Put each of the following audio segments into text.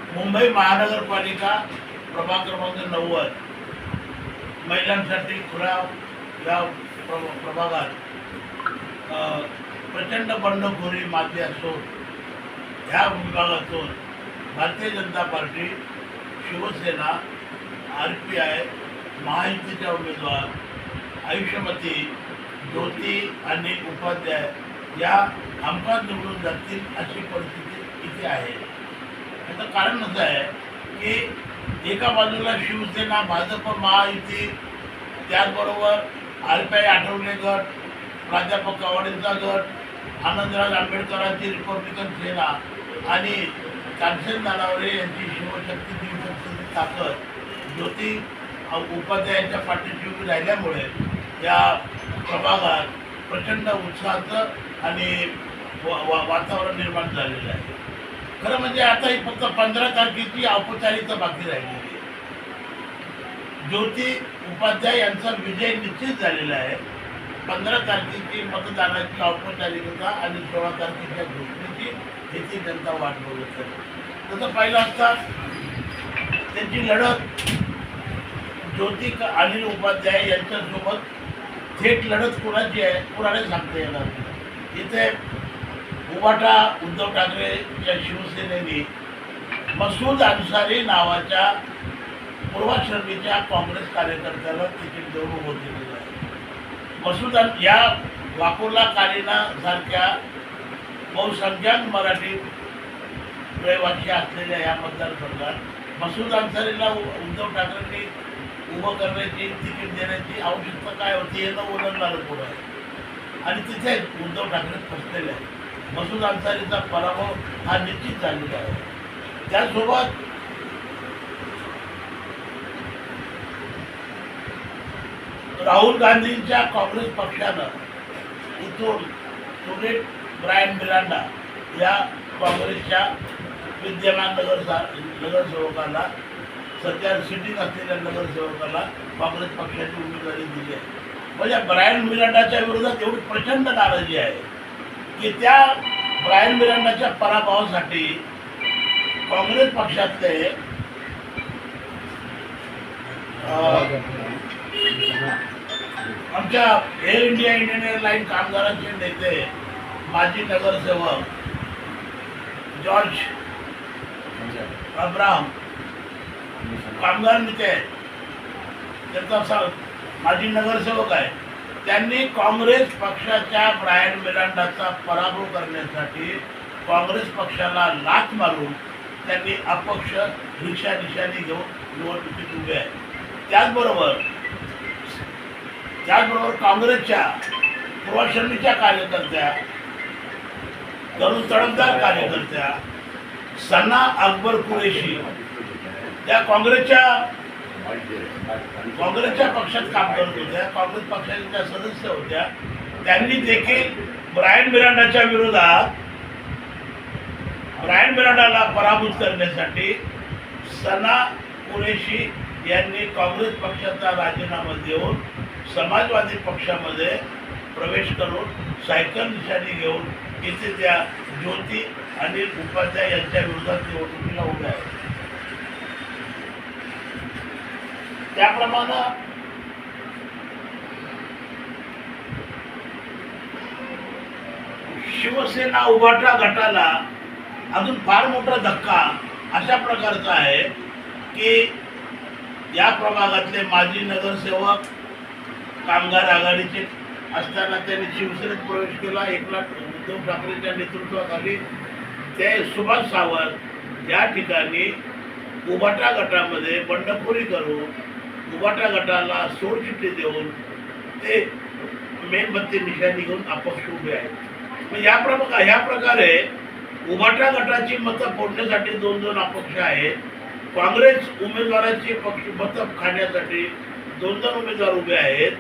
मुंबई महानगरपालिका प्रभाग क्रमांक 90 महिलांसाठी खुला या प्रभागात प्रचंड बंडखोरी माती असून ह्या विभागातून भारतीय जनता पार्टी, शिवसेना, RPI, महायुतीच्या उमेदवार आयुष्यमती, ज्योती आणि उपाध्याय या हमखास निवडून जातील अशी परिस्थिती इथे आहे. याचं कारण असं आहे की एका बाजूला शिवसेना, भाजप, महायुती, त्याचबरोबर RPI आठवले गट, प्राध्यापक कावडेंचा गट, आनंदराज आंबेडकरांची रिपब्लिकन सेना आणि तानसेन नानावरे यांची शिवशक्ती, दिवशक्तीची ताकद ज्योती उपाध्यायांच्या पाठीशी उभी राहिल्यामुळे या प्रभागात प्रचंड उत्साहाचं आणि वातावरण निर्माण झालेलं आहे. खरं म्हणजे आता ही फक्त 15 तारखेची औपचारिकता बाकी राहिलेली आहे. ज्योती उपाध्याय यांचा विजय निश्चित झालेला आहे. 15 तारखेची मतदानाची औपचारिकता आणि 16 तारखेच्या घोषणेची ह्याची जनता वाट बघत आहे. तसं पाहिलं असता त्यांची लढत ज्योती अनिल उपाध्याय यांच्यासोबत थेट लढत कोणाची आहे कोणाला सांगता येणार नाही. इथे उबाटा उद्धव ठाकरेच्या शिवसेनेने मसूद अन्सारी नावाच्या पूर्वाश्रमीच्या काँग्रेस कार्यकर्त्याला तिकीट देऊन उभं केलेलं आहे. मसूद या वाकोला कालिना सारख्या बहुसंख्याक मराठी रहिवासी असलेल्या या मतदारसंघात मसूद अन्सारीला उद्धव ठाकरेंनी उभं करण्याची, तिकीट देण्याची आवश्यकता काय होती हे न ओळखणारं पुढं आहे. आणि तिथे उद्धव ठाकरे फसलेले आहेत. मसूद अन्सारीचा पराभव हा निश्चित झालेला आहे. त्यासोबत राहुल गांधींच्या काँग्रेस पक्षानं इथून सुनील ब्रायन मिरांडा या काँग्रेसच्या विद्यमान नगरसेवकाला, सध्या सिटिंग असलेल्या नगरसेवकाला काँग्रेस पक्षाची उमेदवारी दिली आहे. म्हणजे ब्रायन मिरांडाच्या विरोधात एवढी प्रचंड नाराजी आहे की त्या ब्रायन मिरांडाच्या पराभवासाठी काँग्रेस पक्षातले आमच्या एअर इंडिया, इंडियन एअरलाईन कामगारांचे नेते, माजी नगरसेवक जॉर्ज अब्राहम, कामगार नेते आहेत, त्यांचा माजी नगरसेवक आहे, त्यांनी काँग्रेस पक्षाच्या ब्रायन मिरांडाचा पराभव करण्यासाठी काँग्रेस पक्षाला लाथ मारून त्यांनी अपक्ष रिक्षा निशाणी घेऊन निवडणुकीत उभे आहे. त्याचबरोबर काँग्रेसच्या पूर्वाश्रमीच्या कार्यकर्त्या, तरुण तडफदार कार्यकर्त्या सना अकबर कुरेशी त्या काँग्रेसच्या पक्षात काम करत होत्या, काँग्रेस पक्षाच्या सदस्य होत्या. त्यांनी देखील ब्रायन मिरांडाच्या विरोधात ब्रायन मिरांडाला पराभूत करण्यासाठी सना कुरेशी यांनी काँग्रेस पक्षाचा राजीनामा देऊन समाजवादी पक्षामध्ये प्रवेश करून सायकल निशाणी घेऊन इथे त्या ज्योती अनिल उपाध्याय यांच्या विरोधात निवडणुकीला उभ्या आहेत. त्याप्रमाणे शिवसेना उभाटा गटाला अजून फार मोठा धक्का अशा प्रकारचा आहे की या प्रभागातले माजी नगरसेवक कामगार आघाडीचे असताना त्यांनी शिवसेनेत प्रवेश केला. एकनाथ उद्धव ठाकरेंच्या नेतृत्वाखाली ते सुभाष सावंत या ठिकाणी उभाटा गटामध्ये बंडखोरी करून उभाटा गटाला सोडचिठ्ठी देऊन ते मेणबत्ती निशाणी घेऊन अपक्ष उभे आहेत. ह्या प्रकारे उभाटा गटाची मतं फोडण्यासाठी 2-2 अपक्ष आहेत. काँग्रेस उमेदवाराची मतं खाण्यासाठी 2-2 उमेदवार उभे आहेत.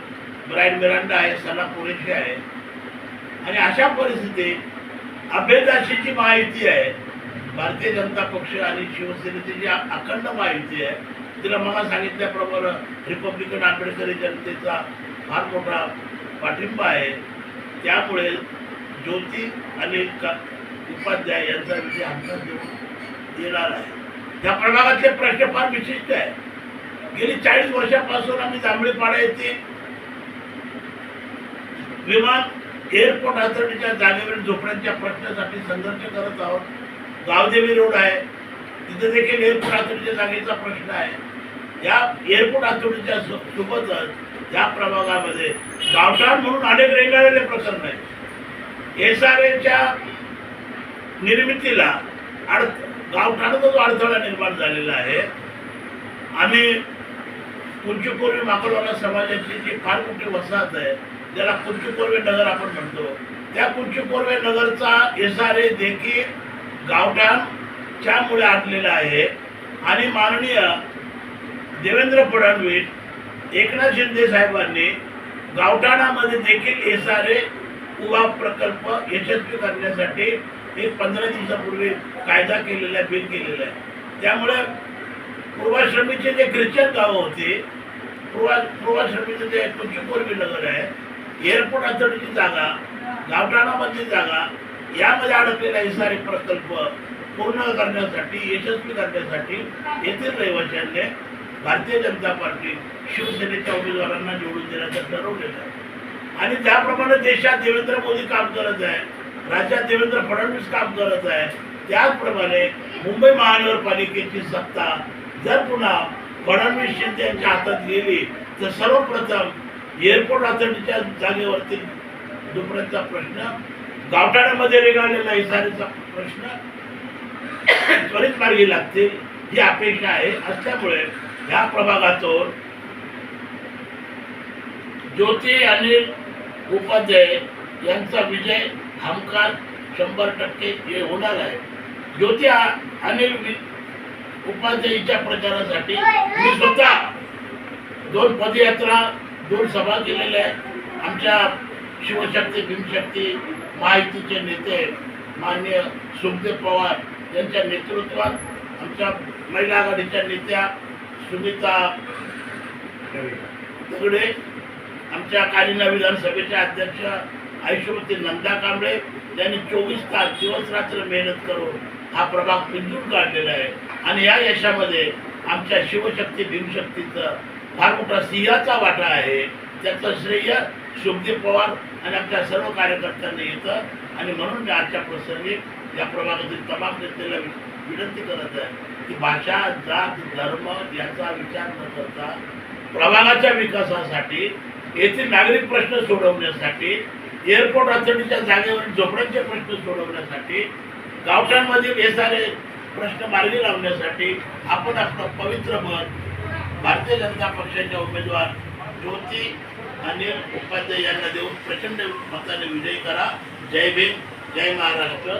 ब्रायन मिरांडा आहे, सना कुरेशी आहे. आणि अशा परिस्थितीत अभेदाशीची महायुती आहे, भारतीय जनता पक्ष आणि शिवसेनेची जी अखंड महायुती आहे, तिला मला सांगितल्याप्रमाणे रिपब्लिकन आंबेडकरी जनतेचा फार मोठा पाठिंबा आहे. त्यामुळे ज्योती अनिल उपाध्याय यांचा विजय हमखास येणार आहे. त्या प्रभागातले प्रश्न फार विशिष्ट आहे. गेली 40 वर्षापासून आम्ही जांभळीपाडा येथे विमान एअरपोर्ट अथॉरिटीच्या जागेवरील झोपड्यांच्या प्रश्नासाठी संघर्ष करत आहोत. गावदेवी रोड आहे, तिथे देखील एअरपोर्ट अथॉरिटीच्या जागेचा प्रश्न आहे. या एअरपोर्ट अथॉरिटीच्या सोबतच या प्रभागामध्ये गावठाण म्हणून अनेक रेंगाळलेले प्रकरण आहेत. SRAच्या निर्मितीला गावठाणाचा जो अडथळा निर्माण झालेला आहे. आम्ही कुंचुकोर्वे माकडवाला समाजाची जी फार मोठी वसाहत आहे, ज्याला कुंचुकोर्वे नगर आपण म्हणतो, त्या कुंचुकोर्वे नगरचा SRA देखील गावठाणच्या मुळे आणलेला आहे. आणि माननीय देवेंद्र फडणवीस, एकनाथ शिंदे साहेबांनी गावठाणामध्ये देखील SRA उभा प्रकल्प यशस्वी करण्यासाठी एक 15 दिवसापूर्वी कायदा केलेला आहे, बिल केलेलं आहे. त्यामुळे पूर्वाश्रमीचे जे ख्रिश्चन गावं होती, पूर्वाश्रमीचं जे कुंचुकोर्वे नगर आहे, एअरपोर्ट अथॉरिटीची जागा, गावठाणामधली जागा, यामध्ये अडकलेला SRA प्रकल्प पूर्ण करण्यासाठी, यशस्वी करण्यासाठी येथील रहिवाशांनी भारतीय जनता पार्टी शिवसेनेच्या उमेदवारांना निवडून देण्याचं ठरवलेलं आहे. आणि त्याप्रमाणे देशात देवेंद्र मोदी काम करत आहे, राज्यात देवेंद्र फडणवीस काम करत आहे, त्याचप्रमाणे मुंबई महानगरपालिकेची सत्ता जर पुन्हा फडणवीस शिंदे यांच्या हातात गेली तर सर्वप्रथम एअरपोर्ट अथॉरिटीच्या जागेवरती झोपड्यांचा प्रश्न, गावठाणामध्ये रेंगाळलेला SRAचा प्रश्न त्वरित मार्गी लागतील ही अपेक्षा आहे. असल्यामुळे या प्रभागातून ज्योती अनिल उपाध्याय यांचा विजय हमखास 100% हे होणार आहे. ज्योती अनिल उपाध्यायच्या प्रचारासाठी मी स्वतः 2 पदयात्रा, 2 सभा केलेल्या आहेत. आमच्या शिवशक्ती, भीमशक्ती, महायुतीचे नेते माननीय सुखदेव पवार यांच्या नेतृत्वात, आमच्या महिला आघाडीच्या नेत्या सुनीता दगडे, आमच्या कालिना विधानसभेच्या अध्यक्ष आयुष्यवती नंदा कांबळे यांनी 24 तास दिवस रात्र मेहनत करून हा प्रभाग पिंजून काढलेला आहे. आणि या यशामध्ये आमच्या शिवशक्ती, भीमशक्तीचं फार मोठा सिंहाचा वाटा आहे. त्याचं श्रेय सुखदेव पवार आणि आमच्या सर्व कार्यकर्त्यांना येतं. आणि म्हणून मी आजच्या प्रसंगी या प्रभागातील तमाम नेत्याला विनंती करत आहे की भाषा, जात, धर्म याचा विचार न करता प्रभागाच्या विकासासाठी, येथील नागरिक प्रश्न सोडवण्यासाठी, एअरपोर्ट अथॉरिटीच्या जागेवरील झोपड्यांचे प्रश्न सोडवण्यासाठी, गावठाणमधील SRA प्रश्न मार्गी लावण्यासाठी आपण आपलं पवित्र मत भारतीय जनता पक्षाच्या उमेदवार ज्योती अनिल उपाध्याय यांना देऊन प्रचंड मताने विजयी करा. जय भीम, जय महाराष्ट्र.